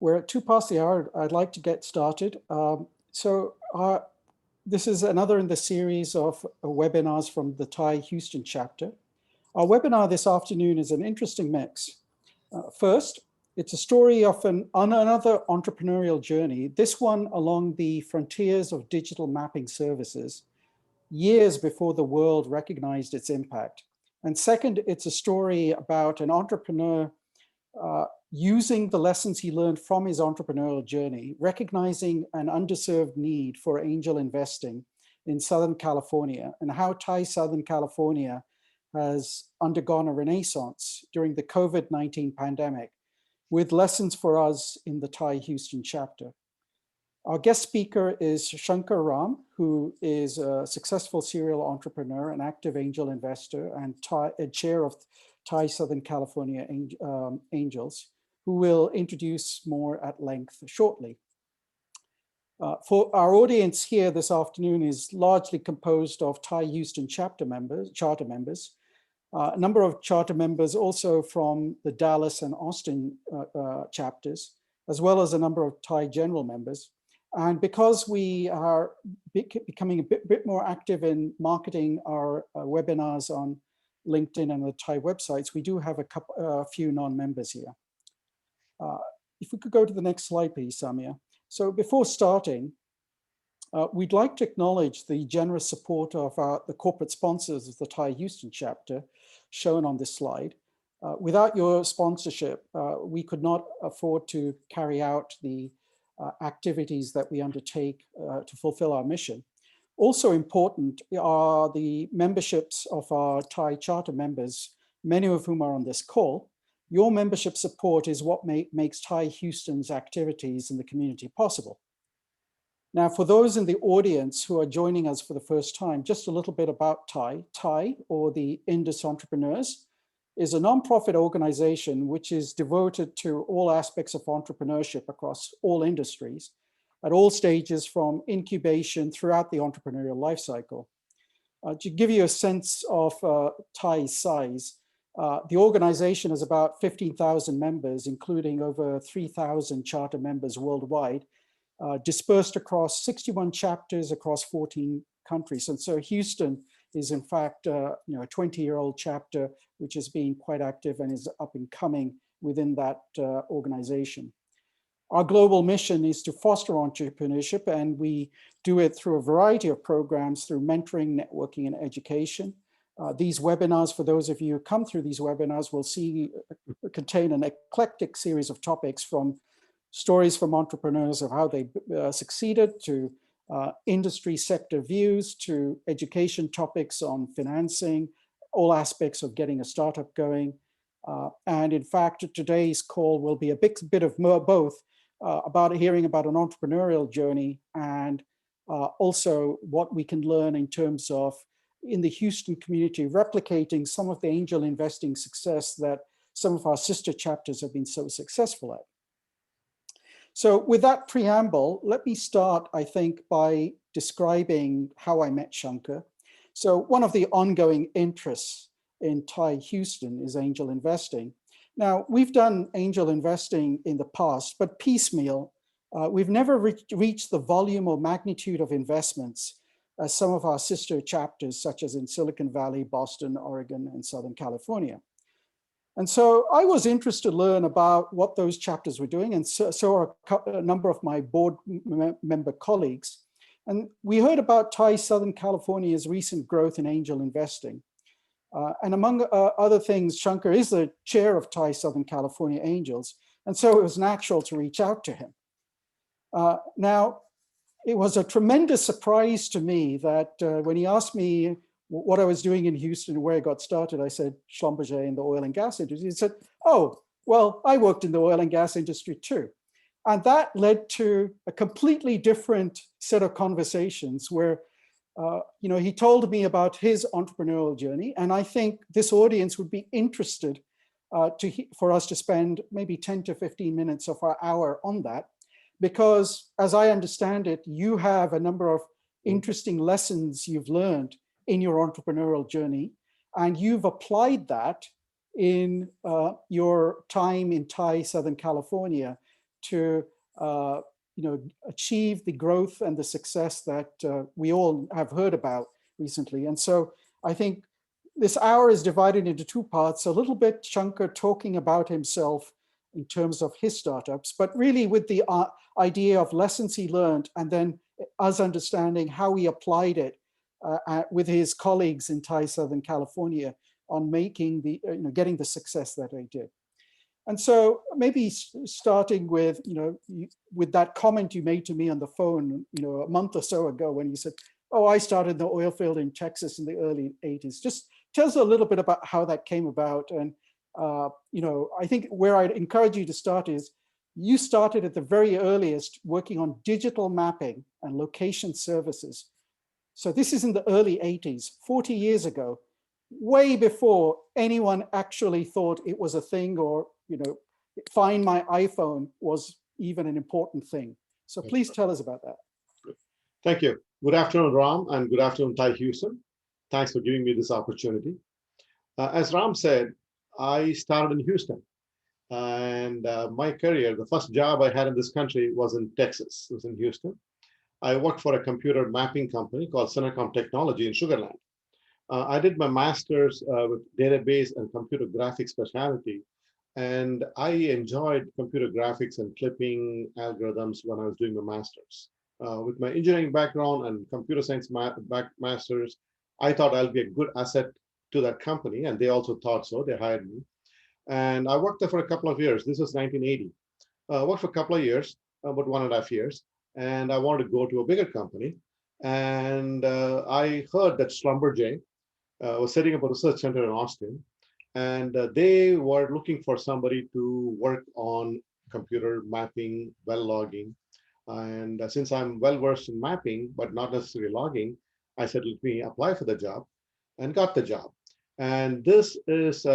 We're at 2 past the hour. I'd like to get started. This is another in the series of webinars from the Thai Houston chapter. Our webinar this afternoon is an interesting mix. First, it's a story of another entrepreneurial journey, this one along the frontiers of digital mapping services, years before the world recognized its impact. And second, it's a story about an entrepreneur using the lessons he learned from his entrepreneurial journey, recognizing an underserved need for angel investing in Southern California, and how Thai Southern California has undergone a renaissance during the COVID-19 pandemic, with lessons for us in the Thai Houston chapter. Our guest speaker is Shankar Ram, who is a successful serial entrepreneur, an active angel investor, and chair of Thai Southern California Angels, who will introduce more at length shortly. For our audience here this afternoon is largely composed of Thai Houston charter members, a number of charter members also from the Dallas and Austin chapters, as well as a number of Thai general members. And because we are becoming a bit more active in marketing our webinars on LinkedIn and the Thai websites, we do have a few non-members here. If we could go to the next slide, please, Samia. So before starting, we'd like to acknowledge the generous support of the corporate sponsors of the Thai Houston chapter, shown on this slide. Without your sponsorship, we could not afford to carry out the activities that we undertake to fulfill our mission. Also important are the memberships of our Thai charter members, many of whom are on this call. Your membership support is what makes Thai Houston's activities in the community possible. Now, for those in the audience who are joining us for the first time, just a little bit about Thai. Thai, or the Indus Entrepreneurs, is a nonprofit organization which is devoted to all aspects of entrepreneurship across all industries, at all stages from incubation throughout the entrepreneurial life cycle. To give you a sense of Thai's size, the organization has about 15,000 members, including over 3,000 charter members worldwide, dispersed across 61 chapters across 14 countries. And so Houston is in fact a 20-year-old chapter, which has been quite active and is up and coming within that organization. Our global mission is to foster entrepreneurship, and we do it through a variety of programs through mentoring, networking, and education. These webinars, for those of you who come through these webinars, will contain an eclectic series of topics, from stories from entrepreneurs of how they succeeded, to industry sector views, to education topics on financing, all aspects of getting a startup going. And in fact, today's call will be a bit of both, about hearing about an entrepreneurial journey and also what we can learn in terms of, in the Houston community, replicating some of the angel investing success that some of our sister chapters have been so successful at. So with that preamble, let me start, I think, by describing how I met Shankar. So one of the ongoing interests in Thai Houston is angel investing. Now, we've done angel investing in the past, but piecemeal. We've never reached the volume or magnitude of investments as some of our sister chapters, such as in Silicon Valley, Boston, Oregon, and Southern California. And so I was interested to learn about what those chapters were doing, and so are a number of my board member colleagues. And we heard about Thai Southern California's recent growth in angel investing. And among other things, Shankar is the chair of Thai Southern California Angels, and so it was natural to reach out to him. Now, it was a tremendous surprise to me that when he asked me what I was doing in Houston and where I got started, I said, Schlumberger in the oil and gas industry. He said, oh, well, I worked in the oil and gas industry too. And that led to a completely different set of conversations where he told me about his entrepreneurial journey, and I think this audience would be interested for us to spend maybe 10 to 15 minutes of our hour on that, because as I understand it, you have a number of interesting lessons you've learned in your entrepreneurial journey, and you've applied that in your time in Thai Southern California to achieve the growth and the success that we all have heard about recently. And so I think this hour is divided into two parts, a little bit Shankar talking about himself in terms of his startups, but really with the idea of lessons he learned, and then us understanding how he applied it with his colleagues in Thai Southern California on making the, getting the success that they did. And so maybe starting with, with that comment you made to me on the phone, a month or so ago when you said, oh, I started in the oil field in Texas in the early 80s. Just tell us a little bit about how that came about. And, I think where I'd encourage you to start is you started at the very earliest working on digital mapping and location services. So this is in the early 80s, 40 years ago, way before anyone actually thought it was a thing, or, find my iPhone was even an important thing. So please tell us about that. Thank you. Good afternoon, Ram, and good afternoon, Thai Houston. Thanks for giving me this opportunity. As Ram said, I started in Houston, and my career, the first job I had in this country was in Texas. It was in Houston. I worked for a computer mapping company called Centercom Technology in Sugar Land. I did my master's with database and computer graphics specialty, and I enjoyed computer graphics and clipping algorithms when I was doing my master's. With my engineering background and computer science master's, I thought I'll be a good asset to that company, and they also thought so. They hired me. And I worked there for a couple of years. This was 1980. Worked for a couple of years, about 1.5 years, and I wanted to go to a bigger company. And I heard that Schlumberger was setting up a research center in Austin, and they were looking for somebody to work on computer mapping, well logging. And since I'm well versed in mapping, but not necessarily logging, I said, let me apply for the job, and got the job. And this is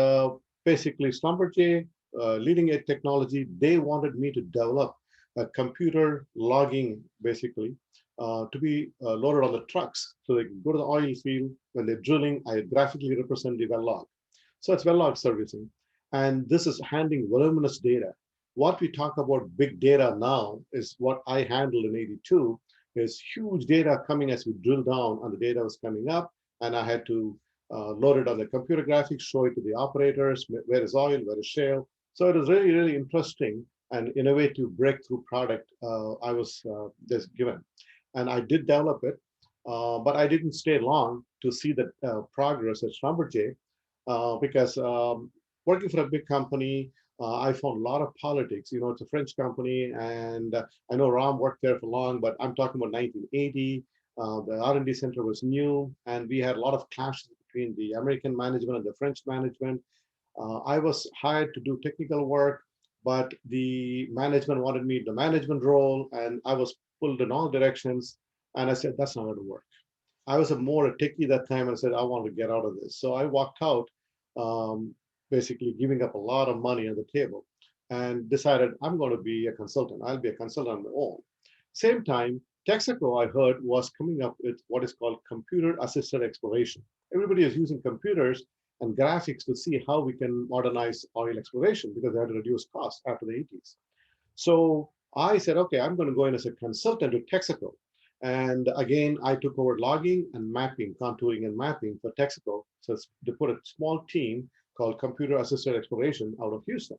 basically Schlumberger, leading edge technology. They wanted me to develop a computer logging, basically, to be loaded on the trucks. So they can go to the oil field. When they're drilling, I graphically represent the well log. So it's well log servicing. And this is handling voluminous data. What we talk about big data now is what I handled in 82, is huge data coming as we drill down, and the data was coming up, and I had to load it on the computer graphics, show it to the operators, where is oil, where is shale. So it was really, really interesting and innovative breakthrough product I was just given. And I did develop it, but I didn't stay long to see the progress at Schlumberger, because working for a big company, I found a lot of politics. It's a French company, and I know Ram worked there for long, but I'm talking about 1980. The R&D center was new, and we had a lot of clashes between the American management and the French management. I was hired to do technical work, but the management wanted me in the management role, and I was pulled in all directions. And I said, that's not going to work. I was more a techie that time, and I said, I want to get out of this. So I walked out, basically giving up a lot of money on the table, and decided I'm going to be a consultant. I'll be a consultant on my own. Same time, Texaco, I heard, was coming up with what is called computer-assisted exploration. Everybody is using computers and graphics to see how we can modernize oil exploration, because they had to reduce costs after the 80s. So I said, okay, I'm going to go in as a consultant to Texaco. And again, I took over logging and mapping, contouring and mapping for Texaco. So they put a small team called Computer-Assisted Exploration out of Houston.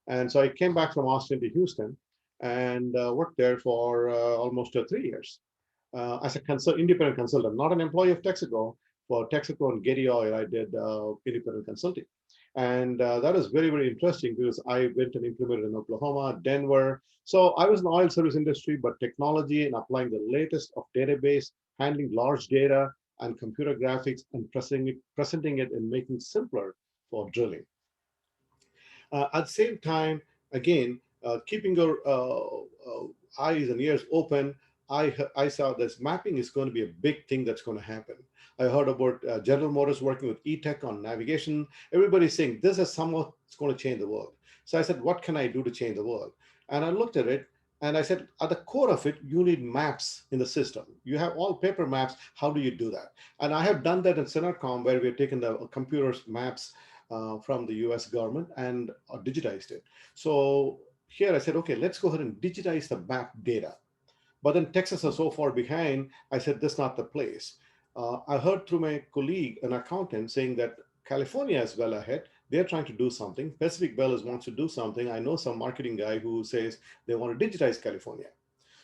And so I came back from Austin to Houston and worked there for almost 3 years as a independent consultant, not an employee of Texaco. For Texaco and Getty Oil, I did independent consulting. And that is very, very interesting, because I went and implemented in Oklahoma, Denver. So I was in the oil service industry, but technology and applying the latest of database, handling large data and computer graphics, and presenting it and making it simpler for drilling. At the same time, again, keeping your eyes and ears open, I saw this mapping is going to be a big thing that's going to happen. I heard about General Motors working with E-Tech on navigation. Everybody's saying this is somehow it's going to change the world. So I said, what can I do to change the world? And I looked at it, and I said, at the core of it, you need maps in the system. You have all paper maps. How do you do that? And I have done that in Centercom, where we have taken the computers maps from the US government and digitized it. So here I said, okay, let's go ahead and digitize the map data. But then Texas is so far behind. I said, this is not the place. I heard through my colleague, an accountant, saying that California is well ahead. They're trying to do something. Pacific Bell wants to do something. I know some marketing guy who says they want to digitize California.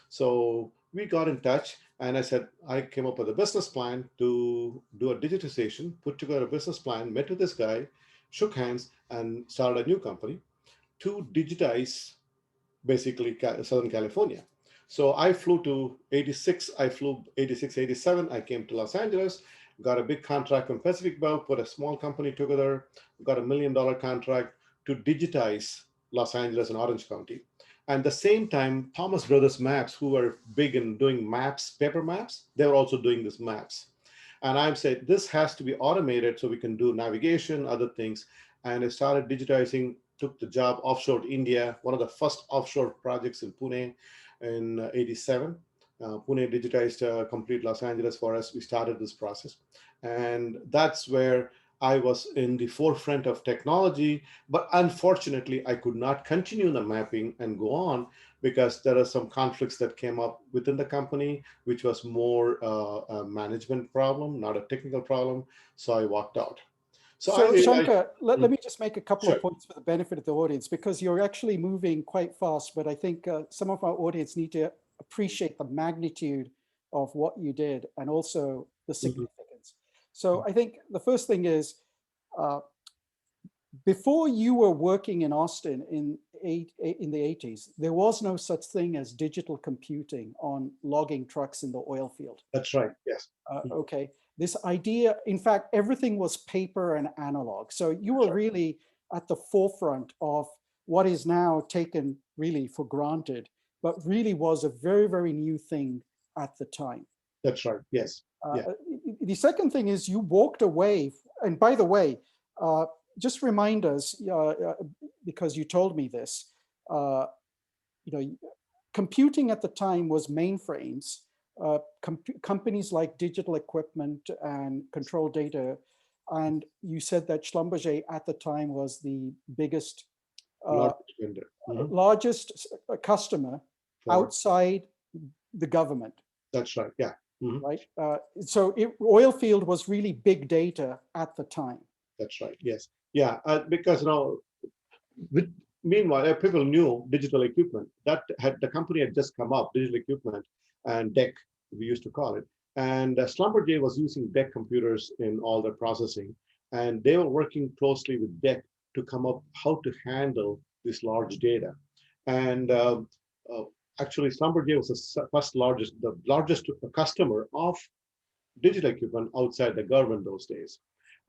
So we got in touch, and I said, I came up with a business plan to do a digitization, put together a business plan, met with this guy, shook hands, and started a new company to digitize basically Southern California. So I flew to 86, I flew 86, 87. I came to Los Angeles, got a big contract from Pacific Bell, put a small company together, got $1 million contract to digitize Los Angeles and Orange County. And the same time, Thomas Brothers Maps, who were big in doing maps, paper maps, they were also doing this maps. And I've said this has to be automated so we can do navigation, other things. And I started digitizing, took the job offshore to India, one of the first offshore projects in Pune in 87. Pune digitized complete Los Angeles for us. We started this process. And that's where I was in the forefront of technology. But unfortunately, I could not continue the mapping and go on because there are some conflicts that came up within the company, which was more a management problem, not a technical problem. So I walked out. So I So realized, Shankar, let me just make a couple of sure. points for the benefit of the audience, because you're actually moving quite fast, but I think some of our audience need to appreciate the magnitude of what you did and also the Mhm. significance. So I think the first thing is, uh, before you were working in Austin in the 80s, there was no such thing as digital computing on logging trucks in the oil field. That's right. Yes. Mhm. Okay, this idea, in fact, everything was paper and analog. So you That's were right. really at the forefront of what is now taken really for granted, but really was a very, very new thing at the time. That's right. Yes. Uh, Yeah. the second thing is you walked away. And by the way, uh, just remind us, because you told me this, uh, you know, computing at the time was mainframes. Companies like Digital Equipment and Control Data, and you said that Schlumberger at the time was the biggest, uh, Largest vendor. Mhm. largest customer For outside the government, that's right. Yeah. Mhm. right? So oil field was really big data at the time. That's right. Yes. Yeah. Because with, meanwhile, people knew digital equipment. That had the company had just come up, digital equipment and DEC, we used to call it. And Schlumberger was using DEC computers in all their processing, and they were working closely with DEC to come up how to handle this large data. And uh, actually, Schlumberger was the largest customer of digital equipment outside the government those days.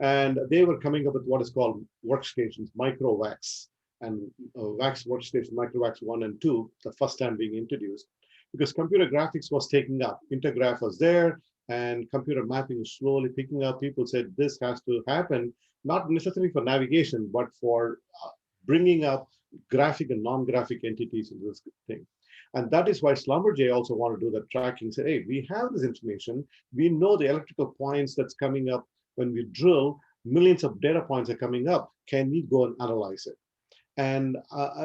And they were coming up with what is called workstations, micro-wax, and wax workstation, micro-wax 1 and 2, the first time being introduced, because computer graphics was taking up. Intergraph was there, and computer mapping was slowly picking up. People said this has to happen, not necessarily for navigation, but for bringing up graphic and non-graphic entities in this thing. And that is why Schlumberger also want to do the tracking. Say, hey, we have this information. We know the electrical points that's coming up when we drill. Millions of data points are coming up. Can we go and analyze it? And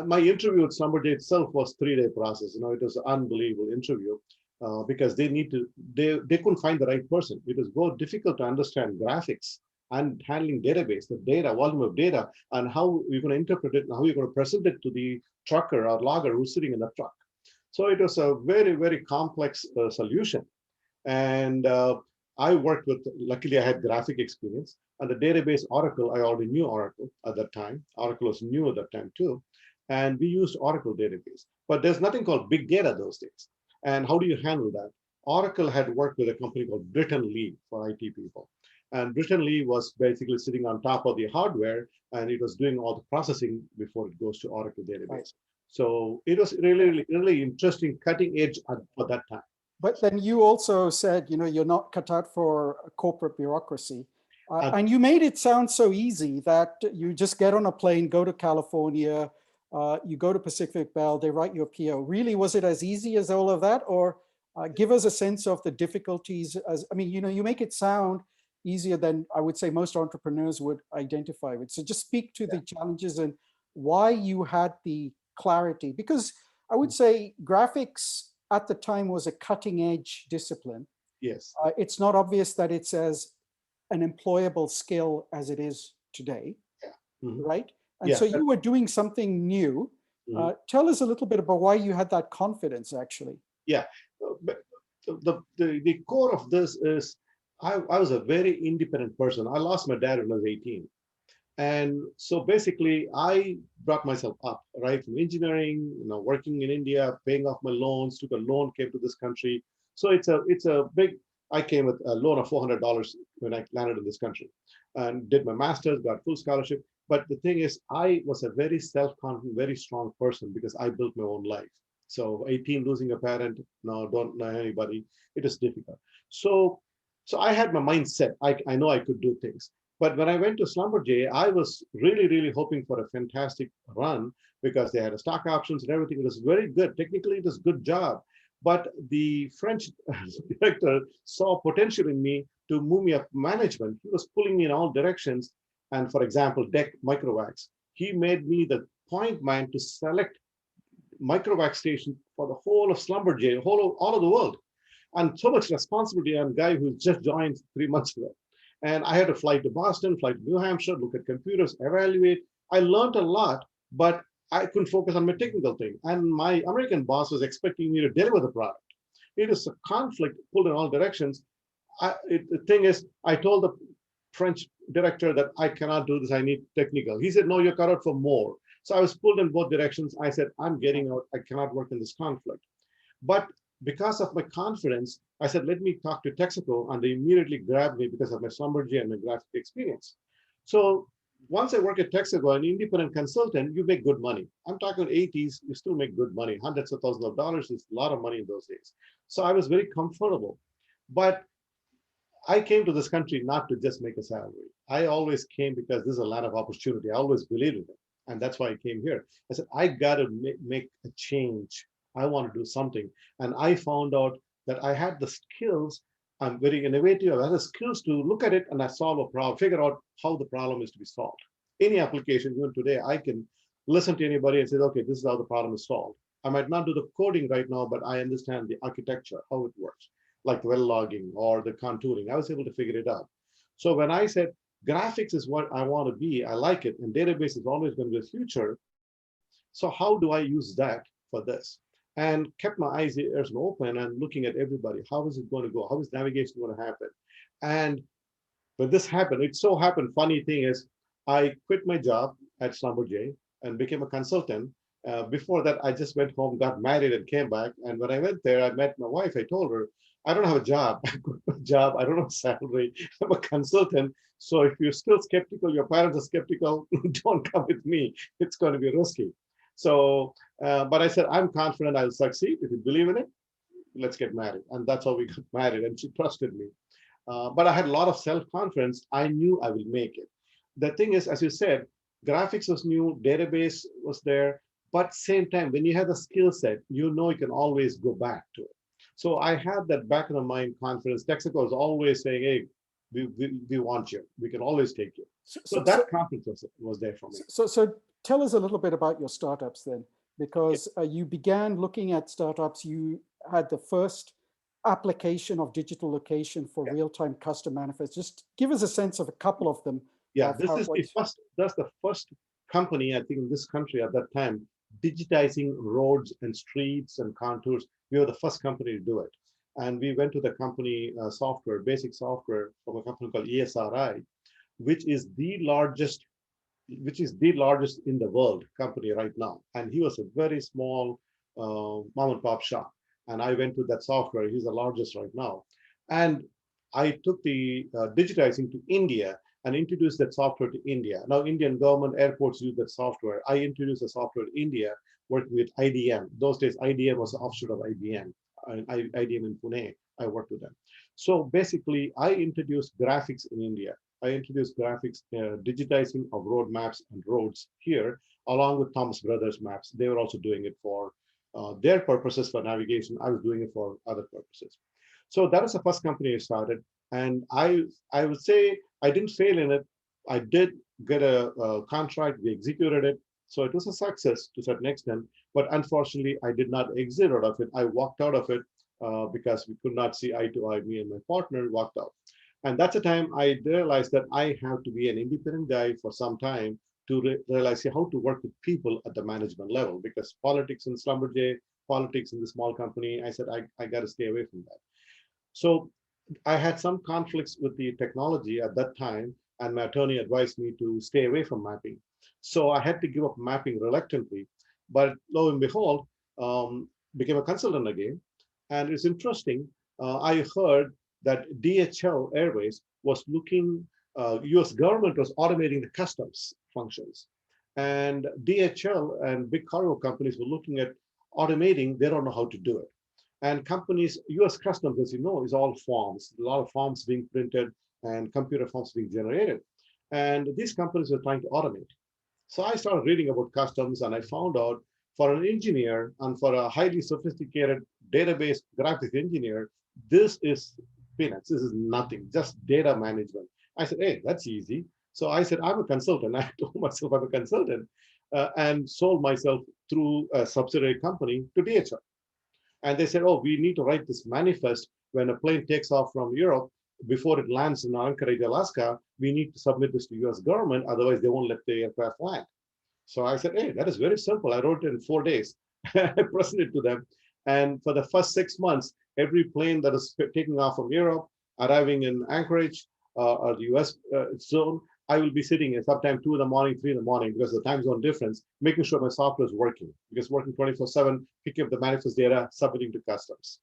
my interview with Schlumberger itself was 3-day process. It was an unbelievable interview because they couldn't find the right person. It was very difficult to understand graphics and handling database, the data, volume of data, and how you're going to interpret it and how you're going to present it to the trucker or logger who's sitting in the truck. So it was a very, very complex solution. And I worked with, luckily I had graphic experience. And the database Oracle, I already knew Oracle at that time. Oracle was new at that time too. And we used Oracle database. But there's nothing called big data those days. And how do you handle that? Oracle had worked with a company called Britton Lee for IT people. And Britton Lee was basically sitting on top of the hardware, and it was doing all the processing before it goes to Oracle Right. database. So it was really, really, really interesting, cutting edge at that time. But then you also said, you're not cut out for corporate bureaucracy. At And you made it sound so easy that you just get on a plane, go to California, you go to Pacific Bell, they write you a PO. Really, was it as easy as all of that? Or give us a sense of the difficulties. You make it sound easier than I would say most entrepreneurs would identify with. So just speak to the challenges and why you had the clarity? Because I would say graphics at the time was a cutting edge discipline. Yes. It's not obvious that it's as an employable skill as it is today, Yeah. Mhm. right? And Yeah. so you were doing something new. Mhm. Tell us a little bit about why you had that confidence, actually. Yeah. But the core of this is I was a very independent person. I lost my dad when I was 18. And so basically, I brought myself up, right, from engineering, working in India, paying off my loans, took a loan, came to this country. So it's a big. I came with a loan of $400 when I landed in this country, and did my master's, got full scholarship. But the thing is, I was a very self-confident, very strong person because I built my own life. So 18, losing a parent, no, don't know anybody. It is difficult. So, so I had my mindset. I know I could do things. But when I went to Schlumberger, I was really, really hoping for a fantastic run because they had a stock options and everything. It was very good. Technically, it was a good job. But the French director saw potential in me to move me up management. He was pulling me in all directions. And for example, DEC Microvacs, he made me the point man to select microvac station for the whole of Schlumberger, all of the world. And so much responsibility on a guy who just joined 3 months ago. And I had to fly to Boston, fly to New Hampshire, look at computers, evaluate. I learned a lot, but I couldn't focus on my technical thing. And my American boss was expecting me to deliver the product. It is a conflict pulled in all directions. The thing is, I told the French director that I cannot do this. I need technical. He said, no, you're cut out for more. So I was pulled in both directions. I said, I'm getting out. I cannot work in this conflict. But because of my confidence, I said, let me talk to Texaco, and they immediately grabbed me because of my Schlumberger and my graphic experience. So once I work at Texaco, an independent consultant, you make good money. I'm talking 80s, you still make good money. Hundreds of thousands of dollars is a lot of money in those days. So I was very comfortable. But I came to this country not to just make a salary. I always came because this is a land of opportunity. I always believed in it. And that's why I came here. I said, I got to make a change. I want to do something. And I found out that I had the skills. I'm very innovative. I had the skills to look at it and I solve a problem, figure out how the problem is to be solved. Any application, even today, I can listen to anybody and say, okay, this is how the problem is solved. I might not do the coding right now, but I understand the architecture, how it works, like well logging or the contouring. I was able to figure it out. So when I said graphics is what I want to be, I like it, and database is always going to be the future. So how do I use that for this? And kept my eyes, ears open and looking at everybody. How is it going to go? How is navigation going to happen? And when this happened, it so happened, funny thing is, I quit my job at Schlumberger and became a consultant. Before that, I just went home, got married, and came back. And when I went there, I met my wife. I told her, I don't have a job. I quit my job. I don't have a salary. I'm a consultant. So if you're still skeptical, your parents are skeptical, don't come with me. It's going to be risky. So, but I said, I'm confident I'll succeed. If you believe in it, let's get married. And that's how we got married. And she trusted me. But I had a lot of self-confidence. I knew I will make it. The thing is, as you said, graphics was new, database was there, but same time, when you have the skill set, you know you can always go back to it. So I had that back in the mind confidence. Texaco was always saying, hey, we want you. We can always take you. So that confidence was there for me. So tell us a little bit about your startups then, because you began looking at startups. You had the first application of digital location for real-time custom manifest. Just give us a sense of a couple of them. Yeah, this is the first. That's the first company I think in this country at that time digitizing roads and streets and contours. We were the first company to do it, and we went to the company software, basic software from a company called ESRI, which is the largest, in the world company right now. And he was a very small mom and pop shop, and I went to that software. He's the largest right now, and I took the digitizing to India and introduced that software to India. Now, Indian government airports use that software. I introduced the software to India, working with IDM. Those days, IDM was an offshoot of IBM. IDM in Pune, I worked with them. So basically, I introduced graphics in India. I introduced graphics, digitizing of road maps and roads here, along with Thomas Brothers Maps. They were also doing it for their purposes for navigation. I was doing it for other purposes. So that was the first company I started. And I would say I didn't fail in it. I did get a contract. We executed it. So it was a success to a certain extent, but unfortunately, I did not exit out of it. I walked out of it because we could not see eye to eye. Me and my partner walked out. And that's the time I realized that I have to be an independent guy for some time to realize how to work with people at the management level, because politics in Schlumberger, politics in the small company, I said, I got to stay away from that. So I had some conflicts with the technology at that time, and my attorney advised me to stay away from mapping. So I had to give up mapping reluctantly, but lo and behold, became a consultant again. And it's interesting. I heard that DHL Airways was looking, U.S. government was automating the customs functions, and DHL and big cargo companies were looking at automating. They don't know how to do it. And companies, US customs, as you know, is all forms, a lot of forms being printed and computer forms being generated. And these companies are trying to automate. So I started reading about customs, and I found out for an engineer and for a highly sophisticated database graphics engineer, this is peanuts. This is nothing, just data management. I said, hey, that's easy. So I said, I'm a consultant. I told myself I'm a consultant and sold myself through a subsidiary company to DHL. And they said, oh, we need to write this manifest when a plane takes off from Europe. Before it lands in Anchorage, Alaska, we need to submit this to US government, otherwise they won't let the aircraft land. So I said, hey, that is very simple. I wrote it in 4 days. I presented it to them. And for the first 6 months, every plane that is taking off from Europe, arriving in Anchorage or the US zone, I will be sitting at sometime 2 in the morning, 3 in the morning, because of the time zone difference, making sure my software is working, because working 24/7, picking up the manifest data, submitting to customs.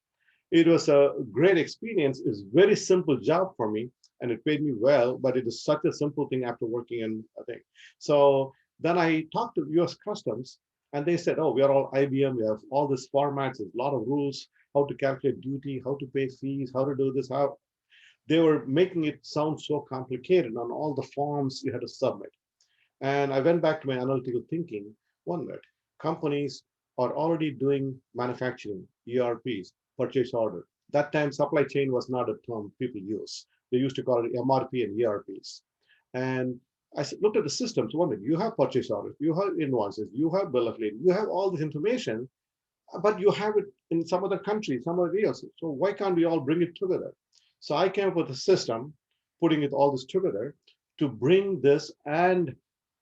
It was a great experience. It's a very simple job for me, and it paid me well, but it is such a simple thing after working in a thing. So then I talked to US Customs, and they said, oh, we are all IBM. We have all these formats, there's a lot of rules, how to calculate duty, how to pay fees, how to do this, how they were making it sound so complicated on all the forms you had to submit. And I went back to my analytical thinking. One minute, companies are already doing manufacturing, ERPs, purchase order. That time, supply chain was not a term people use. They used to call it MRP and ERPs. And I looked at the systems. One minute, you have purchase orders, you have invoices, you have bill of lading, you have all this information, but you have it in some other country, some other else. So why can't we all bring it together? So I came up with a system, putting it all this together to bring this and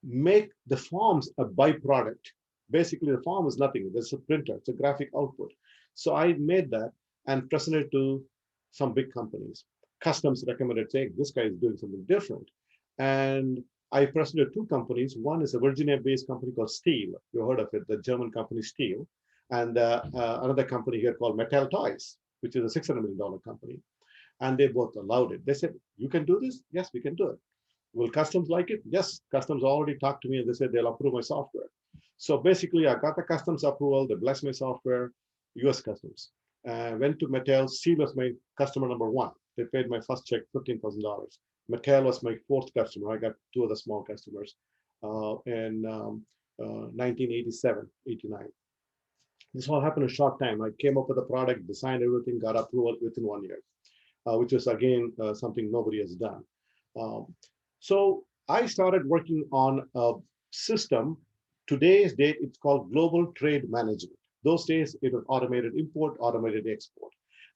make the forms a byproduct. Basically, the form is nothing. There's a printer, it's a graphic output. So I made that and presented it to some big companies. Customs recommended, saying, this guy is doing something different. And I presented two companies. One is a Virginia-based company called Steel. You heard of it, the German company Steel. And another company here called Mattel Toys, which is a $600 million company. And they both allowed it. They said, you can do this? Yes, we can do it. Will customs like it? Yes, customs already talked to me and they said they'll approve my software. So basically, I got the customs approval. They blessed my software, US Customs. Went to Mattel. Steel was my customer number one. They paid my first check, $15,000. Mattel was my fourth customer. I got two other small customers in 1987, 89. This all happened in a short time. I came up with a product, designed everything, got approval within 1 year, which is again something nobody has done. So I started working on a system. Today's date, it's called Global Trade Management. Those days, it was automated import, automated export.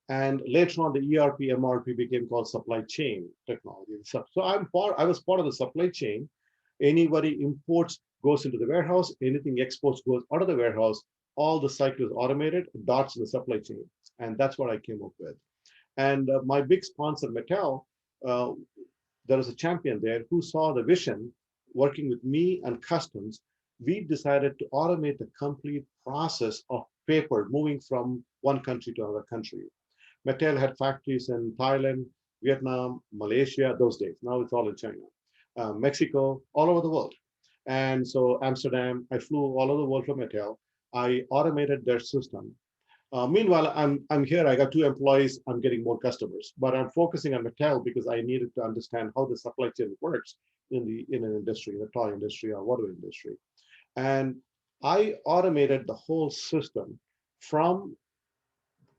And later on, the ERP, MRP became called supply chain technology. So I was part of the supply chain. Anybody imports goes into the warehouse, anything exports goes out of the warehouse. All the cycle is automated, dots in the supply chain. And that's what I came up with. And my big sponsor, Mattel, there was a champion there who saw the vision. Working with me and customs, we decided to automate the complete process of paper moving from one country to another country. Mattel had factories in Thailand, Vietnam, Malaysia, those days. Now it's all in China, Mexico, all over the world. And so Amsterdam, I flew all over the world for Mattel. I automated their system. Meanwhile, I'm here. I got two employees. I'm getting more customers, but I'm focusing on Mattel because I needed to understand how the supply chain works in an industry, in the toy industry or whatever industry. And I automated the whole system from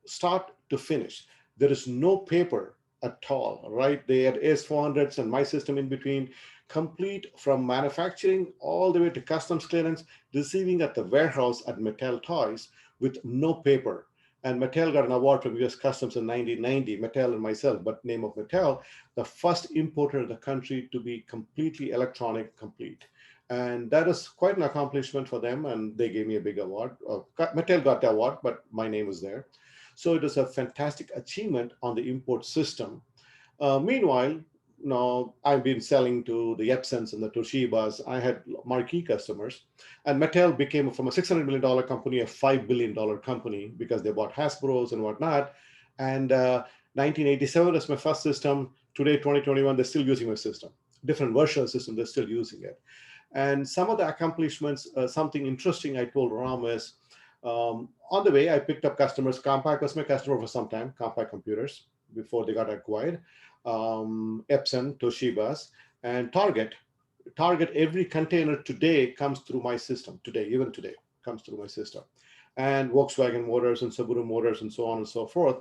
start to finish. There is no paper at all, right? They had AS400s and my system in between, complete from manufacturing all the way to customs clearance, receiving at the warehouse at Mattel Toys with no paper. And Mattel got an award from US Customs in 1990, Mattel and myself, but name of Mattel, the first importer in the country to be completely electronic complete. And that is quite an accomplishment for them. And they gave me a big award. Mattel got the award, but my name was there. So it was a fantastic achievement on the import system. Meanwhile, now I've been selling to the Epsons and the Toshibas. I had marquee customers, and Mattel became from a $600 million company a $5 billion company because they bought Hasbro's and whatnot. And 1987 is my first system. Today, 2021, they're still using my system. Different version of the system, they're still using it. And some of the accomplishments, something interesting I told Ram is, on the way, I picked up customers. Compaq was my customer for some time, Compaq Computers, before they got acquired. Epson, Toshiba's, and Target. Target, every container today comes through my system. Today, even today, comes through my system. And Volkswagen Motors and Subaru Motors and so on and so forth.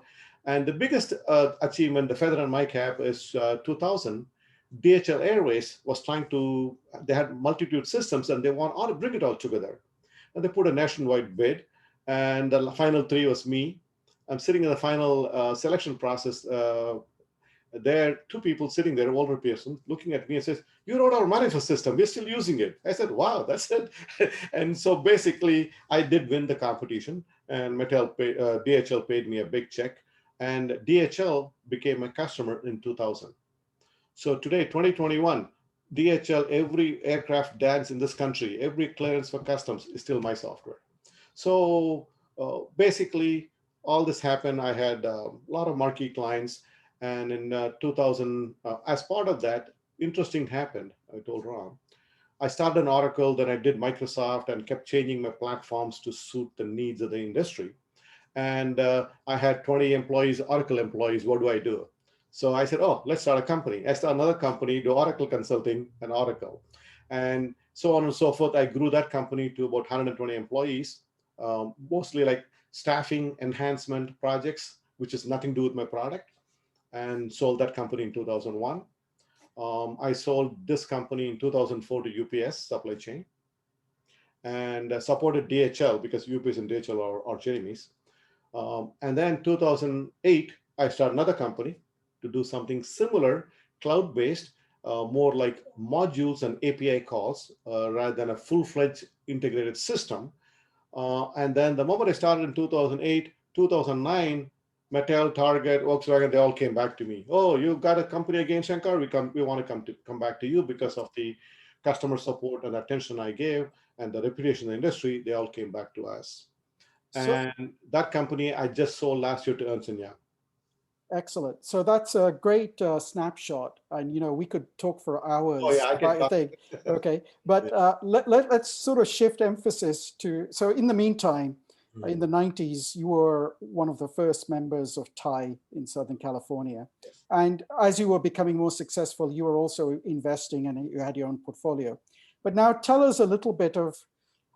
And the biggest achievement, the feather on my cap, is 2000. DHL Airways was trying to, they had multitude systems and they want to bring it all together. And they put a nationwide bid, and the final three was me. I'm sitting in the final selection process. There are two people sitting there, older person, looking at me and says, "You wrote our manifest system. We're still using it." I said, "Wow, that's it." And so basically, I did win the competition, and DHL paid me a big check, and DHL became my customer in 2000. So today, 2021, DHL, every aircraft DAGs in this country, every clearance for customs is still my software. So basically, all this happened. I had a lot of marquee clients. And in 2000, as part of that, interesting happened. I told Ram. I started an Oracle, then I did Microsoft and kept changing my platforms to suit the needs of the industry. And I had 20 employees, Oracle employees. What do I do? So I said, oh, let's start a company. I started another company, do Oracle Consulting and Oracle. And so on and so forth. I grew that company to about 120 employees, mostly like staffing enhancement projects, which has nothing to do with my product, and sold that company in 2001. I sold this company in 2004 to UPS supply chain, and supported DHL because UPS and DHL are enemies. And then 2008, I started another company to do something similar, cloud-based, more like modules and API calls rather than a full-fledged integrated system. And then the moment I started in 2008, 2009, Mattel, Target, Volkswagen, they all came back to me. Oh, you got a company again, Shankar? We want to come back to you because of the customer support and attention I gave and the reputation in the industry. They all came back to us. So And that company I just sold last year to Ernst & Young. excellent. So that's a great snapshot, and we could talk for Oh yeah, hours I can about your talk. thing. Okay, but let's sort of shift emphasis to. So in the meantime, in the 90s, you were one of the first members of TIE in Southern California, Yes. and as you were becoming more successful, you were also investing, and you had your own portfolio. But now tell us a little bit of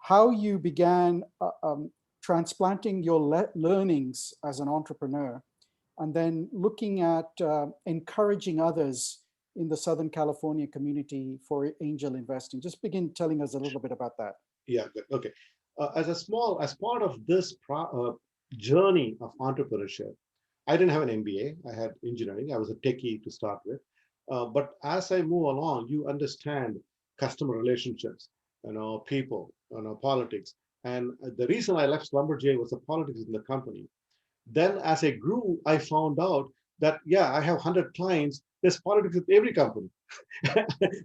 how you began transplanting your learnings as an entrepreneur, and then looking at encouraging others in the Southern California community for angel investing. Just begin telling us a little bit about that. Yeah, good. Okay. As part of this journey of entrepreneurship, I didn't have an MBA. I had engineering. I was a techie to start with. But as I move along, you understand customer relationships, people, politics. And the reason I left Schlumberger was the politics in the company. Then as I grew, I found out that, yeah, I have 100 clients. There's politics with every company.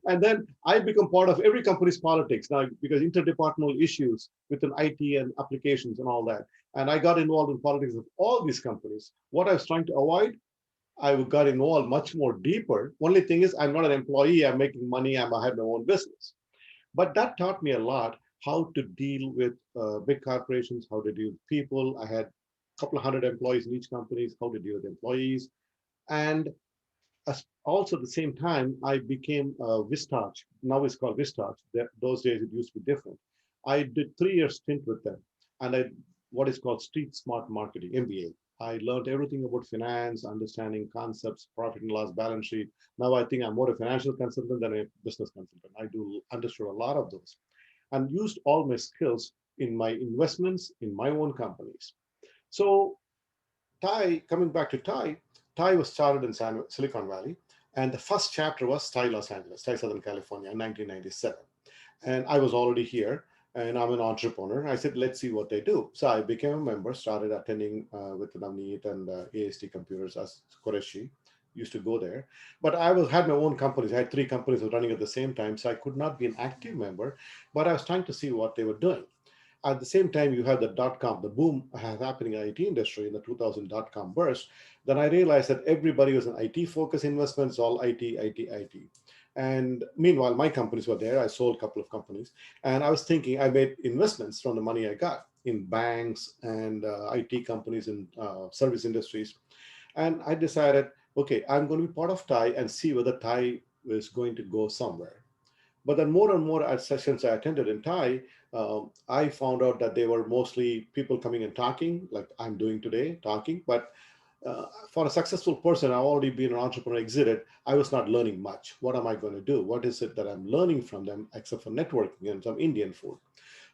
And then I become part of every company's politics now because interdepartmental issues within IT and applications and all that. And I got involved in politics of all these companies. What I was trying to avoid, I got involved much more deeper. Only thing is, I'm not an employee. I'm making money. I have my own business. But that taught me a lot how to deal with big corporations, how to deal with people. I had a couple of hundred employees in each company, how to deal with employees. And also at the same time, I became Vistage. Now it's called Vistage. Those days it used to be different. I did 3 years stint with them. And what is called street smart marketing, MBA. I learned everything about finance, understanding concepts, profit and loss, balance sheet. Now I think I'm more a financial consultant than a business consultant. I do understood a lot of those and used all my skills in my investments in my own companies. So coming back to Thai was started in Silicon Valley, and the first chapter was Thai Los Angeles, Thai Southern California in 1997. And I was already here, and I'm an entrepreneur. I said, let's see what they do. So I became a member, started attending with Navneet and AST Computers as Qureshi. Used to go there, but had my own companies. I had three companies running at the same time, so I could not be an active member. But I was trying to see what they were doing. At the same time, you have the dot-com, the boom happening in the IT industry in the 2000 dot-com burst. Then I realized that everybody was an IT-focused investments, all IT, IT, IT. And meanwhile, my companies were there. I sold a couple of companies. And I was thinking, I made investments from the money I got in banks and IT companies and service industries. And I decided, okay, I'm going to be part of Thai and see whether Thai is going to go somewhere. But then more and more at sessions I attended in Thai, I found out that they were mostly people coming and talking, like I'm doing today, talking. But for a successful person, I've already been an entrepreneur, exited. I was not learning much. What am I going to do? What is it that I'm learning from them, except for networking and some Indian food?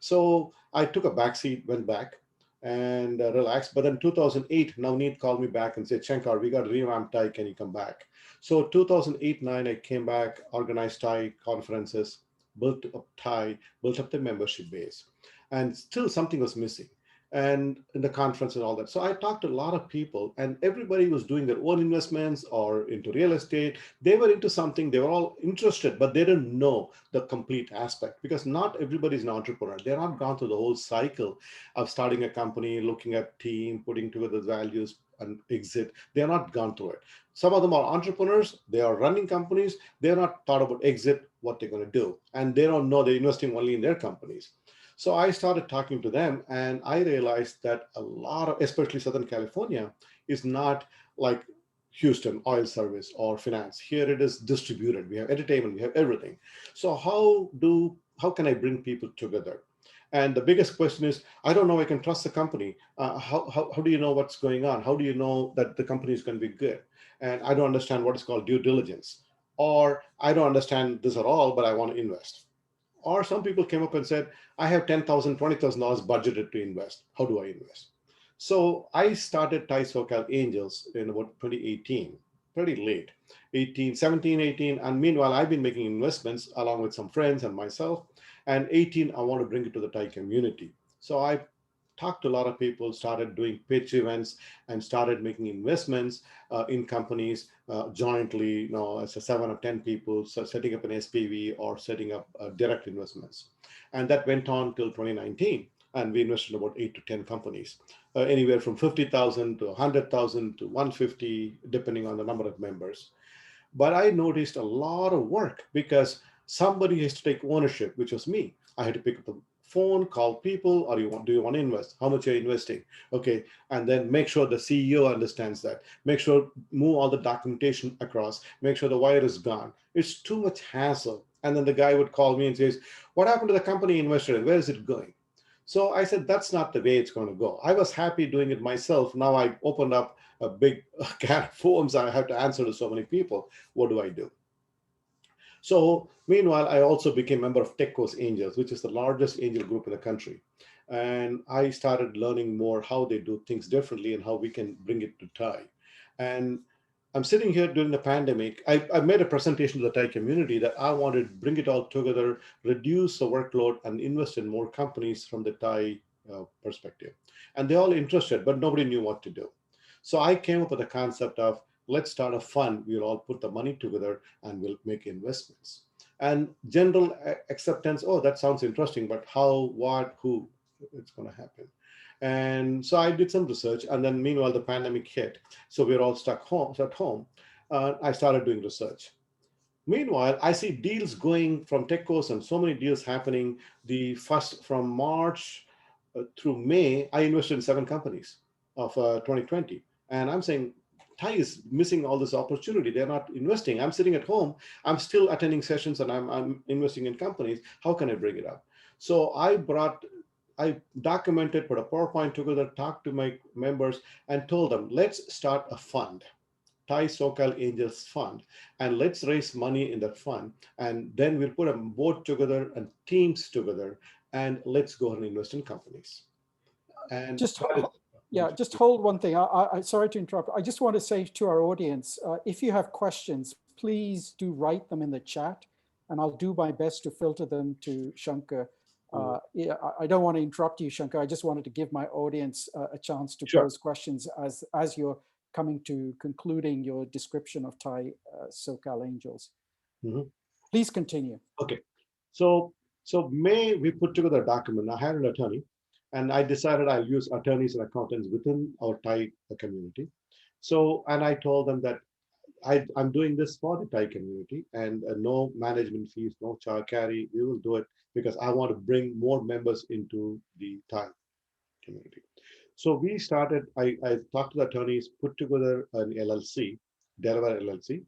So I took a back seat, went back and relaxed. But then 2008, Navneet called me back and said, Shankar, we got to revamp Thai. Can you come back? So 2008-9, I came back, organized Thai conferences, built up Thai, built up the membership base. And still something was missing. And in the conference and all that. So I talked to a lot of people, and everybody was doing their own investments or into real estate. They were into something, they were all interested, but they didn't know the complete aspect because not everybody is an entrepreneur. They're not gone through the whole cycle of starting a company, looking at team, putting together values and exit. They're not gone through it. Some of them are entrepreneurs, they are running companies, they're not thought about exit, what they're going to do. And they don't know they're investing only in their companies. So I started talking to them and I realized that a lot of, especially Southern California, is not like Houston oil service or finance. Here it is distributed. We have entertainment, we have everything. So how can I bring people together? And the biggest question is, I don't know I can trust the company. How do you know what's going on? How do you know that the company is going to be good? And I don't understand what is called due diligence. Or I don't understand this at all, but I want to invest. Or some people came up and said, I have $10,000, $20,000 budgeted to invest. How do I invest? So I started Thai SoCal Angels in about 2018, pretty late, 18, 17, 18. And meanwhile, I've been making investments along with some friends and myself. And 18, I want to bring it to the Thai community. So I talked to a lot of people, started doing pitch events, and started making investments in companies jointly, as a 7 or 10 people, so setting up an SPV or setting up direct investments. And that went on till 2019. And we invested in about 8 to 10 companies, anywhere from 50,000 to 100,000 to 150, depending on the number of members. But I noticed a lot of work because somebody has to take ownership, which was me. I had to pick up the phone, call people, or do you want to invest? How much are you investing? Okay. And then make sure the CEO understands that. Make sure move all the documentation across, make sure the wire is gone. It's too much hassle. And then the guy would call me and says, what happened to the company you invested in? Where is it going? So I said, that's not the way it's going to go. I was happy doing it myself. Now I opened up a big can of worms. I have to answer to so many people. What do I do? So meanwhile, I also became a member of TechCo's Angels, which is the largest angel group in the country. And I started learning more how they do things differently and how we can bring it to Thai. And I'm sitting here during the pandemic. I made a presentation to the Thai community that I wanted to bring it all together, reduce the workload, and invest in more companies from the Thai perspective. And they're all interested, but nobody knew what to do. So I came up with the concept of let's start a fund. We'll all put the money together and we'll make investments. And general acceptance, oh, that sounds interesting, but how, what, who, it's going to happen. And so I did some research, and then meanwhile the pandemic hit, so we're all stuck home. At home, I started doing research. Meanwhile, I see deals going from TechCos and so many deals happening. The first from March through May, I invested in 7 companies of 2020, and I'm saying Thai is missing all this opportunity. They're not investing. I'm sitting at home. I'm still attending sessions and I'm investing in companies. How can I bring it up? So I brought I documented, put a PowerPoint together, talked to my members, and told them, let's start a fund, Thai SoCal Angels Fund, and let's raise money in that fund. And then we'll put a board together and teams together, and let's go and invest in companies. And Just that is, yeah, just hold one thing. Sorry to interrupt. I just want to say to our audience, if you have questions, please do write them in the chat, and I'll do my best to filter them to Shankar. Yeah, I don't want to interrupt you, Shankar. I just wanted to give my audience a chance to sure. pose questions as you're coming to concluding your description of Thai SoCal Angels. Mhm. Please continue. Okay. So, May, we put together a document. I had an attorney, and I decided I'll use attorneys and accountants within our Thai community. So, and I told them that I'm doing this for the Thai community, and no management fees, no child carry. We will do it because I want to bring more members into the Thai community. So we started, I talked to the attorneys, put together an LLC, Delaware LLC,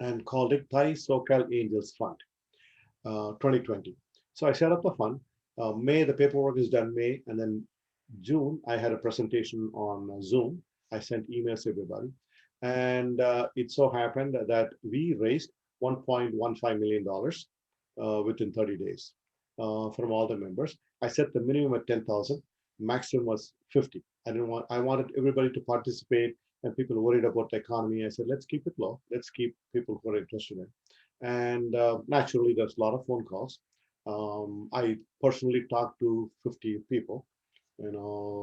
and called it Thai SoCal Angels Fund 2020. So I set up the fund. May, the paperwork is done May, and then June, I had a presentation on Zoom. I sent emails to everybody. And it so happened that we raised $1.15 million within 30 days from all the members. I set the minimum at 10,000, maximum was 50. I wanted everybody to participate, and people worried about the economy. I said, let's keep it low. Let's keep people who are interested in. And naturally, there's a lot of phone calls. I personally talked to 50 people,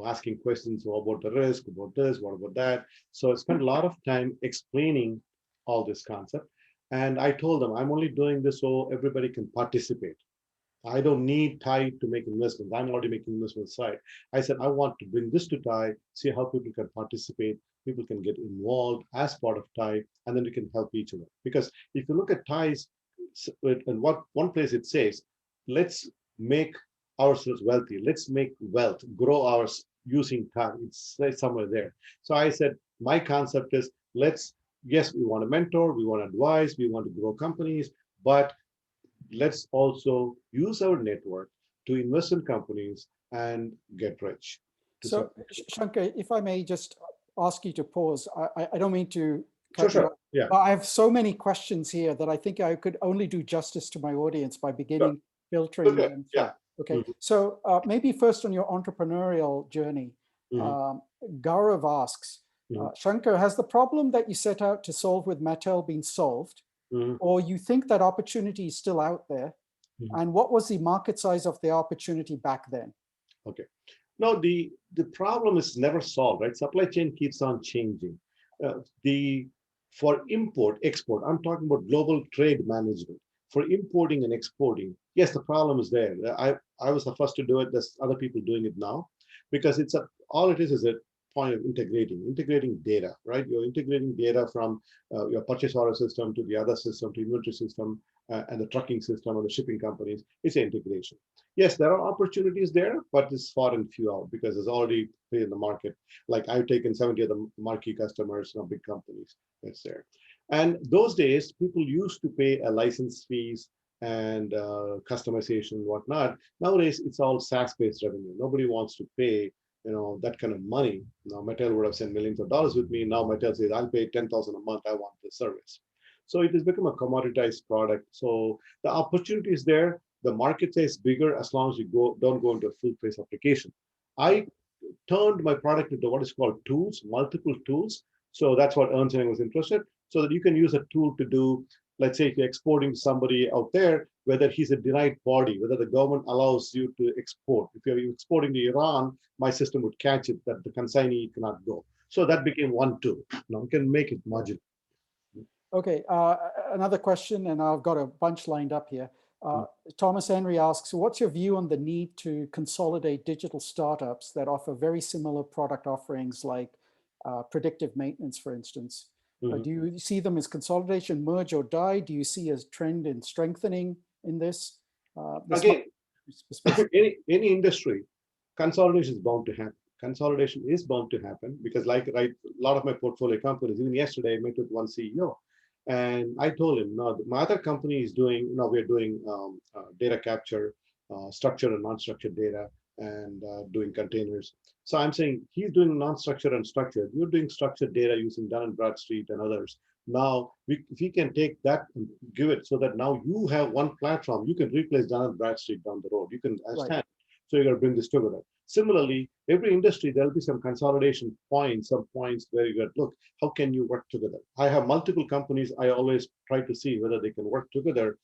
asking questions about the risk, about this, what about that. So I spent a lot of time explaining all this concept. And I told them, I'm only doing this so everybody can participate. I don't need Thai to make investments. I'm already making investments side. I said, I want to bring this to Thai, see how people can participate, people can get involved as part of Thai, and then we can help each other. Because if you look at Thai's, and what one place it says, let's make ourselves wealthy. Let's make wealth, grow ours using Thai. It's somewhere there. So I said, my concept is yes, we want to mentor, we want to advise, we want to grow companies, but let's also use our network to invest in companies and get rich. So, Shankar, if I may just ask you to pause, I don't mean to Sure, cut you sure. off, Yeah. but I have so many questions here that I think I could only do justice to my audience by beginning filtering Okay. them. Yeah. Okay. So maybe first on your entrepreneurial journey, Gaurav asks, Shankar, has the problem that you set out to solve with Mattel been solved? Or you think that opportunity is still out there? And what was the market size of the opportunity back then? Okay. No, the problem is never solved, right? Supply chain keeps on changing. The For import, export, I'm talking about global trade management. For importing and exporting, yes, the problem is there. I was the first to do it. There's other people doing it now, because all it is a point of integrating data, right? You're integrating data from your purchase order system to the other system, to inventory system, and the trucking system and the shipping companies. It's an integration. Yes, there are opportunities there, but it's far and few out because there's already in the market. Like I've taken 70 of the marquee customers, big companies that's there. And those days, people used to pay a license fees and customization and whatnot. Nowadays, it's all SaaS-based revenue. Nobody wants to pay that kind of money. Now, Mattel would have sent millions of dollars with me. Now Mattel says, I'll pay 10,000 a month. I want the service. So it has become a commoditized product. So the opportunity is there. The market size is bigger as long as you don't go into a full price application. I turned my product into what is called tools, multiple tools. So that's what Ernst & Young was interested. So that you can use a tool to do, let's say if you're exporting to somebody out there, whether he's a denied party, whether the government allows you to export. If you're exporting to Iran, my system would catch it that the consignee cannot go. So that became one tool. You can make it modular. Okay, another question, and I've got a bunch lined up here. Thomas Henry asks, what's your view on the need to consolidate digital startups that offer very similar product offerings like predictive maintenance, for instance? Do you see them as consolidation, merge or die? Do you see a trend in strengthening in this? Again, any industry, consolidation is bound to happen. Consolidation is bound to happen because a lot of my portfolio companies, even yesterday I met with one CEO. And I told him, no, my other company is doing, we're doing data capture, structured and non-structured data. and doing containers. So I'm saying he's doing non-structured and structured. You're doing structured data using Dun and Bradstreet and others. Now, if we can take that and give it so that now you have one platform, you can replace Dun and Bradstreet down the road. You can Right. understand. So you're going to bring this together. Similarly, every industry, there'll be some consolidation points, some points where you go, look, how can you work together? I have multiple companies. I always try to see whether they can work together,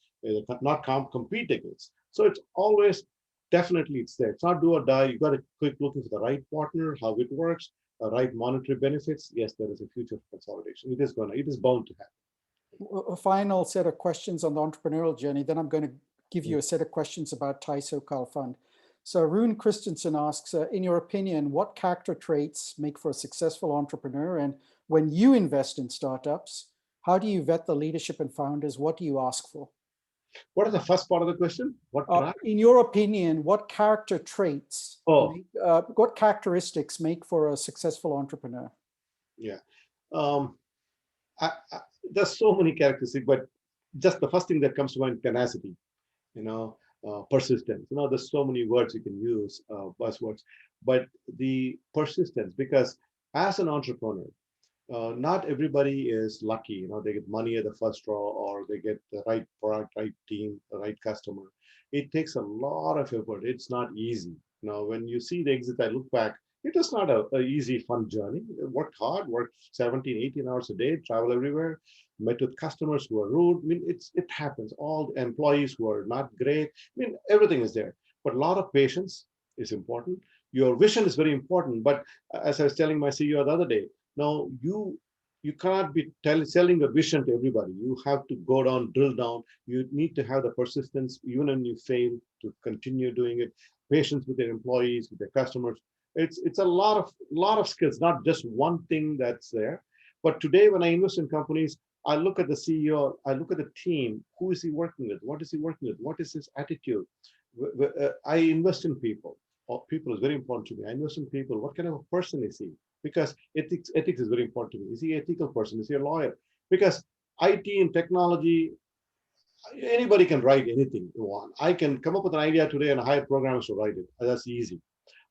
not compete against. So it's always, definitely it's there. It's not do or die. You got to quick looking for the right partner, how it works, right monetary benefits. Yes, there is a future for consolidation. It is bound to happen. A final set of questions on the entrepreneurial journey. Then I'm going to give you a set of questions about Thai SoCal Fund. So Rune Christensen asks, in your opinion, what character traits make for a successful entrepreneur? And when you invest in startups, how do you vet the leadership and founders? What do you ask for? What is the first part of the question? In your opinion, what character traits, Oh, what characteristics make for a successful entrepreneur? yeah. Um, there's so many characteristics, but just the first thing that comes to mind, tenacity, you know, persistence. There's so many words you can use, buzzwords, but the persistence, because as an entrepreneur, not everybody is lucky. They get money at the first draw, or they get the right product, right team, the right customer. It takes a lot of effort. It's not easy. When you see the exit, I look back, it was not a easy, fun journey. Worked hard, worked 17, 18 hours a day, travel everywhere, met with customers who are rude. I mean, it happens. All the employees who are not great. I mean, everything is there. But a lot of patience is important. Your vision is very important. But as I was telling my CEO the other day, now you cannot be selling a vision to everybody. You have to go down, drill down. You need to have the persistence, even when you fail, to continue doing it. Patience with your employees, with your customers. It's a lot of skills, not just one thing that's there. But today, when I invest in companies, I look at the CEO, I look at the team. Who is he working with? What is he working with? What is his attitude? I invest in people. People is very important to me. I invest in people. What kind of a person is he? Because ethics is very important to me. Is he an ethical person? Is he a lawyer? Because IT and technology, anybody can write anything you want. I can come up with an idea today and hire programmers to write it. That's easy.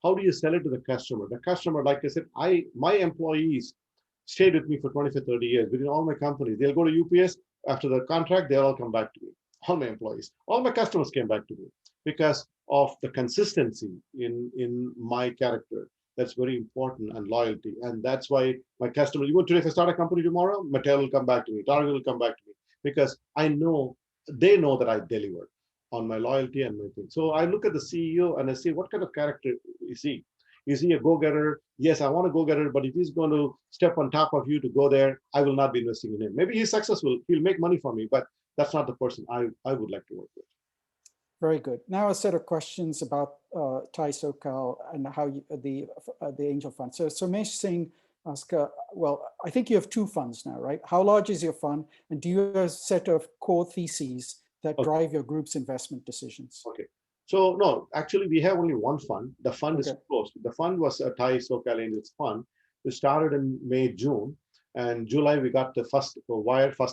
How do you sell it to the customer? The customer, like I said, my employees stayed with me for 25, 30 years within all my companies. They'll go to UPS after the contract, they'll all come back to me. All my employees, all my customers came back to me because of the consistency in my character. That's very important, and loyalty. And that's why my customers, even today, if I start a company tomorrow, Mattel will come back to me, Target will come back to me, because I know they know that I deliver on my loyalty and my thing. So I look at the CEO and I say, what kind of character is he? Is he a go-getter? Yes, I want a go-getter, but if he's going to step on top of you to go there, I will not be investing in him. Maybe he's successful, he'll make money for me, but that's not the person I would like to work with. Very good. Now a set of questions about Thai SoCal and how the angel fund. So Somesh Singh asks, well, I think you have two funds now, right? How large is your fund? And do you have a set of core theses that drive your group's investment decisions? Okay. So no, actually we have only one fund. The fund is closed. The fund was a Thai SoCal Angels fund. It started in May, June, and July we got the first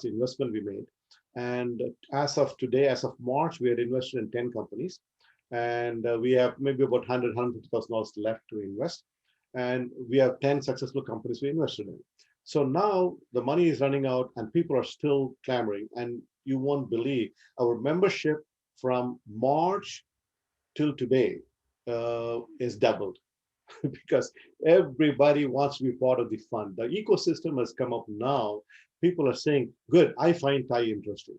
investment we made. And as of today, as of March, we had invested in 10 companies, and we have maybe about $150,000 left to invest. And we have 10 successful companies we invested in. So now the money is running out and people are still clamoring, and you won't believe our membership from March till today is doubled because everybody wants to be part of the fund. The ecosystem has come up now. People are saying, good, I find Thai interesting.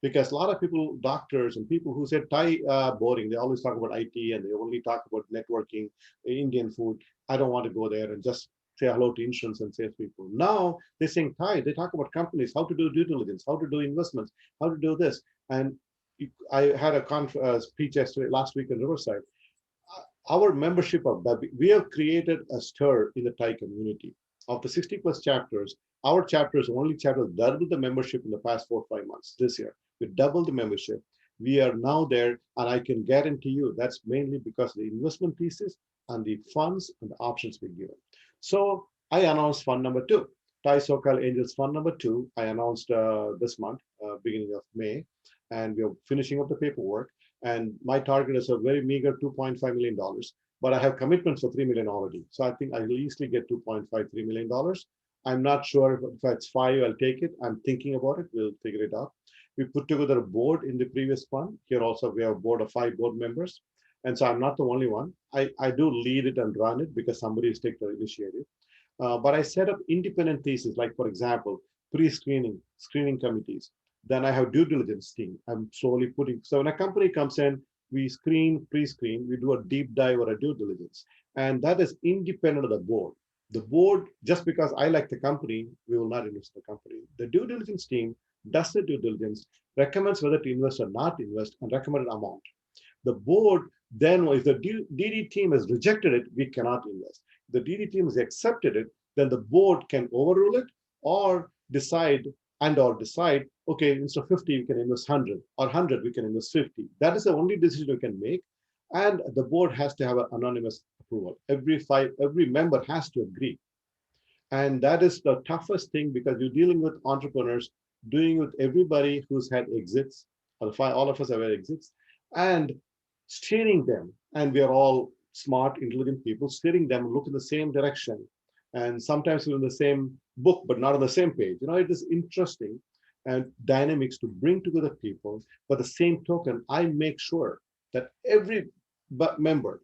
Because a lot of people, doctors and people who said Thai boring, they always talk about IT and they only talk about networking, Indian food. I don't want to go there and just say hello to insurance and salespeople. Now they're saying Thai, they talk about companies, how to do due diligence, how to do investments, how to do this. And I had a speech last week in Riverside. Our membership of that, we have created a stir in the Thai community. Of the 60 plus chapters, our chapter is the only chapter that doubled the membership in the past 4 or 5 months this year. We doubled the membership. We are now there, and I can guarantee you that's mainly because of the investment thesis and the funds and the options we given. So I announced fund number 2, Thai SoCal Angels Fund number 2. I announced this month, beginning of May, and we are finishing up the paperwork. And my target is a very meager $2.5 million. but I have commitments for $3 million already. So I think I'll easily get $2.53 million. I'm not sure if it's five, I'll take it. I'm thinking about it. We'll figure it out. We put together a board in the previous fund. Here also, we have a board of 5 board members. And so I'm not the only one. I do lead it and run it because somebody is taking the initiative. But I set up independent theses, like, for example, pre-screening, screening committees. Then I have due diligence team. I'm slowly putting, so when a company comes in, we screen, pre-screen, we do a deep dive or a due diligence. And that is independent of the board. The board, just because I like the company, we will not invest in the company. The due diligence team does the due diligence, recommends whether to invest or not invest, and recommended amount. The board then, if the DD team has rejected it, we cannot invest. If the DD team has accepted it, then the board can overrule it or decide decide, okay, instead of 50, we can invest 100, or 100, we can invest 50. That is the only decision we can make. And the board has to have an anonymous approval. Every member has to agree. And that is the toughest thing because you're dealing with entrepreneurs, doing with everybody who's had exits, all of us have had exits, and steering them. And we are all smart, intelligent people, steering them, look in the same direction. And sometimes we're in the same book, but not on the same page. It is interesting and dynamics to bring together people. But the same token, I make sure that every member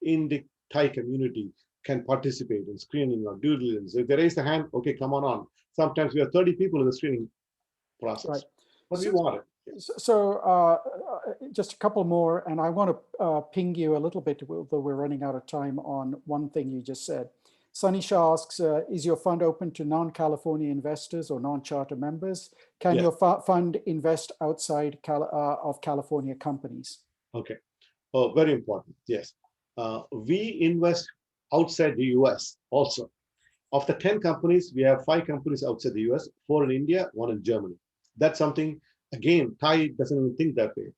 in the Thai community can participate in screening or due diligence. If they raise the hand, okay, come on. Sometimes we have 30 people in the screening process. Right. But we want it. So just a couple more, and I want to ping you a little bit, though we're running out of time, on one thing you just said. Sunny Shah asks, is your fund open to non-California investors or non-charter members? Can your fund invest outside of California companies? Okay. Oh, very important. Yes. We invest outside the US also. Of the 10 companies, we have 5 companies outside the US, 4 in India, 1 in Germany. That's something, again, Thai doesn't even think that way.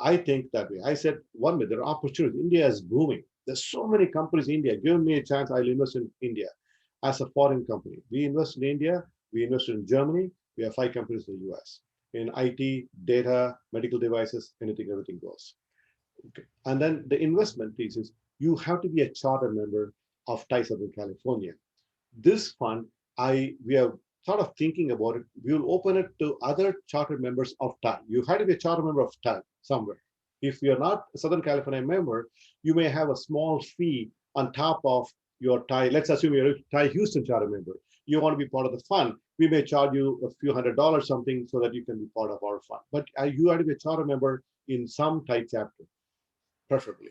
I think that way. I said, one minute, there are opportunities. India is booming. There's so many companies in India. Give me a chance, I'll invest in India as a foreign company. We invest in India, we invest in Germany, we have 5 companies in the US. In IT, data, medical devices, everything goes. Okay. And then the investment piece is you have to be a charter member of Thai Southern California. This fund, we are sort of thinking about it. We will open it to other charter members of Thai. You have to be a charter member of Thai somewhere. If you're not a Southern California member, you may have a small fee on top of your Thai. Let's assume you're a Thai Houston charter member. You want to be part of the fund. We may charge you a few $100 something so that you can be part of our fund. But you have to be a charter member in some Thai chapter, preferably.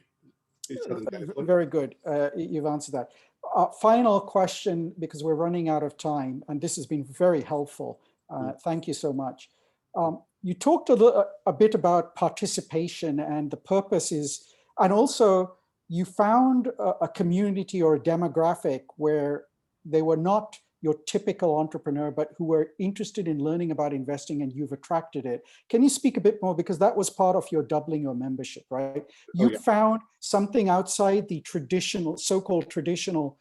Very good. You've answered that. Final question, because we're running out of time, and this has been very helpful. Thank you so much. You talked a bit about participation and the purpose is, and also you found a community or a demographic where they were not your typical entrepreneur, but who were interested in learning about investing, and you've attracted it. Can you speak a bit more? Because that was part of your doubling your membership, right? You found something outside the traditional, so-called traditional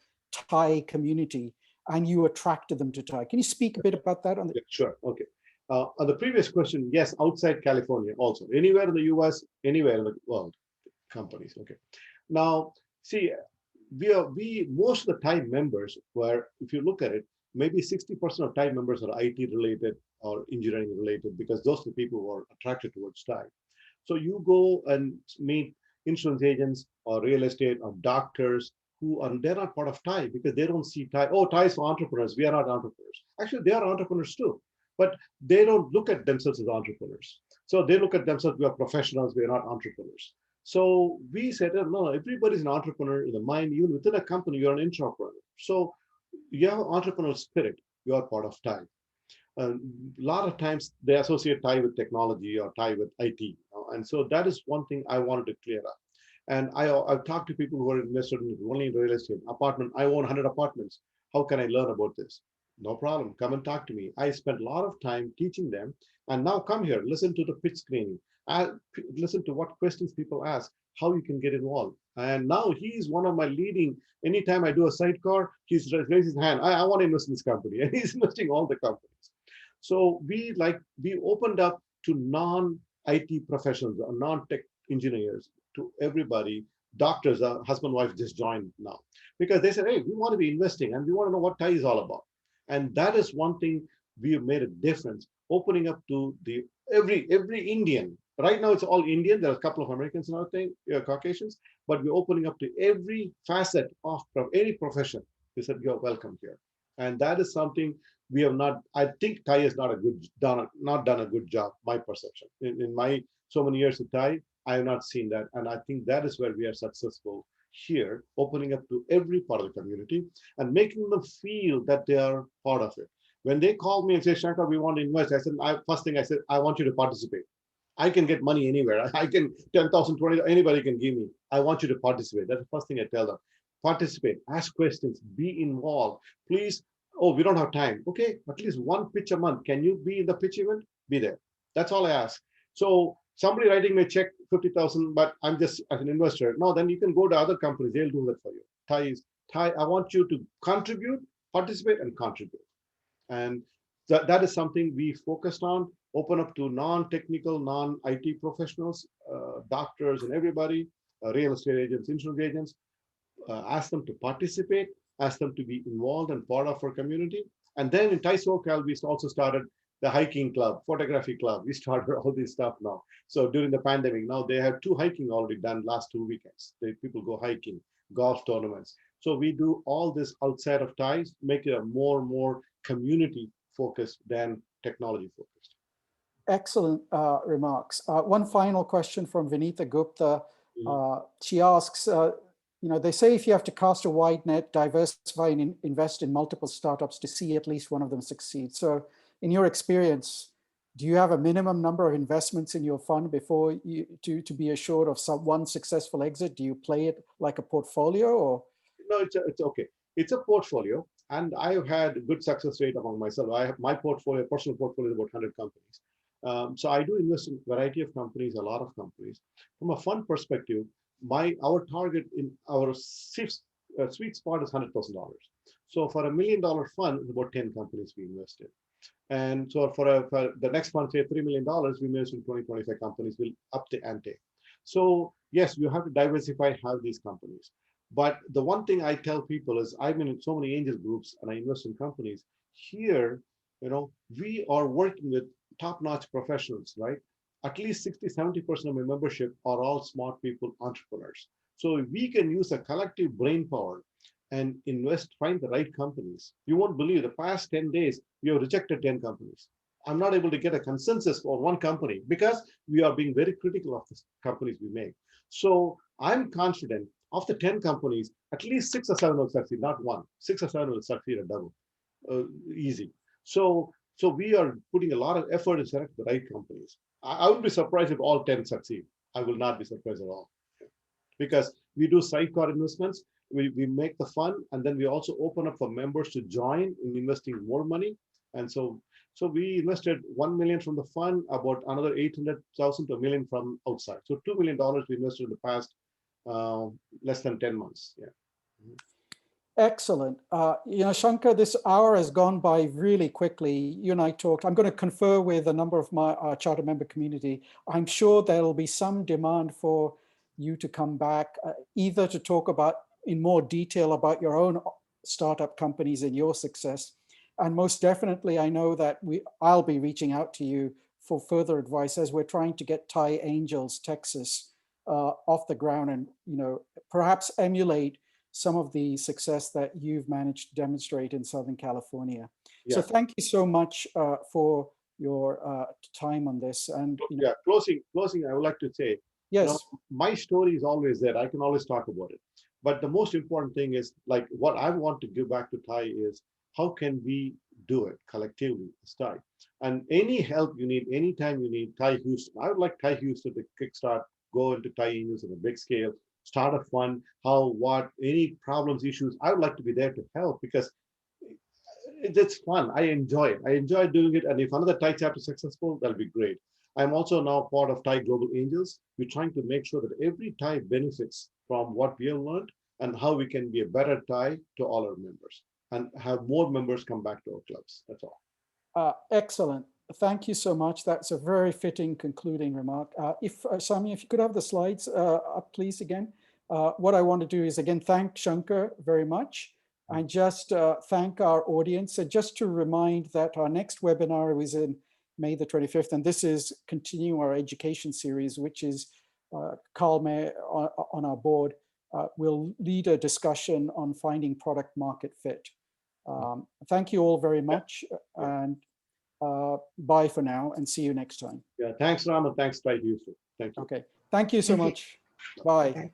Thai community, and you attracted them to Thai. Can you speak a bit about that? Sure, okay. On the previous question, yes, outside California also. Anywhere in the US, anywhere in the world, companies, okay. Now, see, most of the Thai members were, if you look at it, maybe 60% of Thai members are IT related or engineering related, because those are the people who are attracted towards Thai. So you go and meet insurance agents or real estate or doctors they're not part of Thai because they don't see Thai. Oh, Thai is for entrepreneurs. We are not entrepreneurs. Actually, they are entrepreneurs too, but they don't look at themselves as entrepreneurs. So they look at themselves, we are professionals, we are not entrepreneurs. So we said, oh, no, everybody's an entrepreneur in the mind. Even within a company, you're an entrepreneur. So you have an entrepreneurial spirit. You are part of Thai. A lot of times they associate Thai with technology or Thai with IT. And so that is one thing I wanted to clear up. And I've talked to people who are invested in only in real estate, apartment. I own 100 apartments. How can I learn about this? No problem. Come and talk to me. I spent a lot of time teaching them. And now come here, listen to the pitch screening. Listen to what questions people ask, how you can get involved. And now he's one of my leading, anytime I do a sidecar, he's raised his hand. I want to invest in this company. And he's investing all the companies. So we opened up to non-IT professionals or non-tech engineers, to everybody, doctors, husband wife just joined now, because they said, hey, we want to be investing and we want to know what Thai is all about. And that is one thing we have made a difference, opening up to the every Indian. Right now, it's all Indian. There are a couple of Americans and other thing, Caucasians, but we're opening up to every facet of any profession. We said, you're welcome here. And that is something we have not, I think Thai has not done a good job, my perception. In my so many years of Thai, I have not seen that. And I think that is where we are successful here, opening up to every part of the community and making them feel that they are part of it. When they call me and say, Shankar, we want to invest, I said, first thing I said, I want you to participate. I can get money anywhere. I can 10,000, 20, anybody can give me. I want you to participate. That's the first thing I tell them. Participate, ask questions, be involved. Please, oh, we don't have time. Okay, at least one pitch a month. Can you be in the pitch event? Be there. That's all I ask. So somebody writing me a check 50,000, but I'm just as an investor. No, then you can go to other companies. They'll do that for you. Thai, I want you to contribute, participate, and contribute. And that is something we focused on, open up to non-technical, non-IT professionals, doctors and everybody, real estate agents, insurance agents, ask them to participate, ask them to be involved and part of our community. And then in Thai SoCal, we also started the hiking club, photography club. We started all this stuff now. So during the pandemic, now they have 2 hiking already done last 2 weekends. People go hiking, golf tournaments. So we do all this outside of ties, make it a more community focused than technology focused. Excellent remarks. One final question from Vinitha Gupta. She asks, they say if you have to cast a wide net, diversify and invest in multiple startups to see at least one of them succeed. So in your experience, do you have a minimum number of investments in your fund before you to be assured of one successful exit? Do you play it like a portfolio or? No, it's okay. It's a portfolio, and I've had a good success rate among myself. I have my portfolio, personal portfolio, is about 100 companies. So I do invest in a variety of companies, a lot of companies. From a fund perspective, our target in our sweet spot is $100,000. So for $1 million fund, it's about 10 companies we invested. And so for the next fund, say $3 million, we invest in 20, 25 companies, will up the ante. So yes, you have to diversify, have these companies. But the one thing I tell people is, I've been in so many angel groups and I invest in companies. Here, we are working with top-notch professionals, right? At least 60, 70% of my membership are all smart people, entrepreneurs. So we can use a collective brain power and invest, find the right companies. You won't believe the past 10 days, we have rejected 10 companies. I'm not able to get a consensus for one company because we are being very critical of the companies we make. So I'm confident of the 10 companies, at least 6 or 7 will succeed, not one. 6 or 7 will succeed a double, easy. So we are putting a lot of effort to select the right companies. I would be surprised if all 10 succeed. I will not be surprised at all. Because we do sidecar investments, we make the fund, and then we also open up for members to join in investing more money. And so we invested $1 million from the fund, about another 800,000 to $1 million from outside. So $2 million we invested in the past less than 10 months. Yeah. Excellent. Shankar, this hour has gone by really quickly. You and I talked. I'm going to confer with a number of my charter member community. I'm sure there'll be some demand for you to come back, either to talk about in more detail about your own startup companies and your success. And most definitely, I know that I'll be reaching out to you for further advice as we're trying to get Thai Angels Texas off the ground and perhaps emulate some of the success that you've managed to demonstrate in Southern California. Yeah. So thank you so much for your time on this. And closing, I would like to say, yes, my story is always there. I can always talk about it. But the most important thing is, like, what I want to give back to Thai is, how can we do it collectively as Thai? And any help you need, anytime you need, Thai Houston. I would like Thai Houston to kickstart, go into Thai Angels on a big scale, start a fund, any problems, issues. I would like to be there to help because it's fun. I enjoy it. I enjoy doing it. And if another Thai chapter is successful, that'll be great. I'm also now part of Thai Global Angels. We're trying to make sure that every Thai benefits from what we have learned and how we can be a better Thai to all our members and have more members come back to our clubs. That's all. Excellent. Thank you so much. That's a very fitting concluding remark. Sami, if you could have the slides up, please, again. what I want to do is again thank Shankar very much, and just thank our audience. And just to remind that our next webinar is in May the 25th, and this is continuing our education series, which is Carl May on our board will lead a discussion on finding product market fit. Thank you all very much, and bye for now, and see you next time. Yeah, thanks, Ram, and thanks, Ty Houston. Thank you. Okay, thank you so much. Bye. Okay.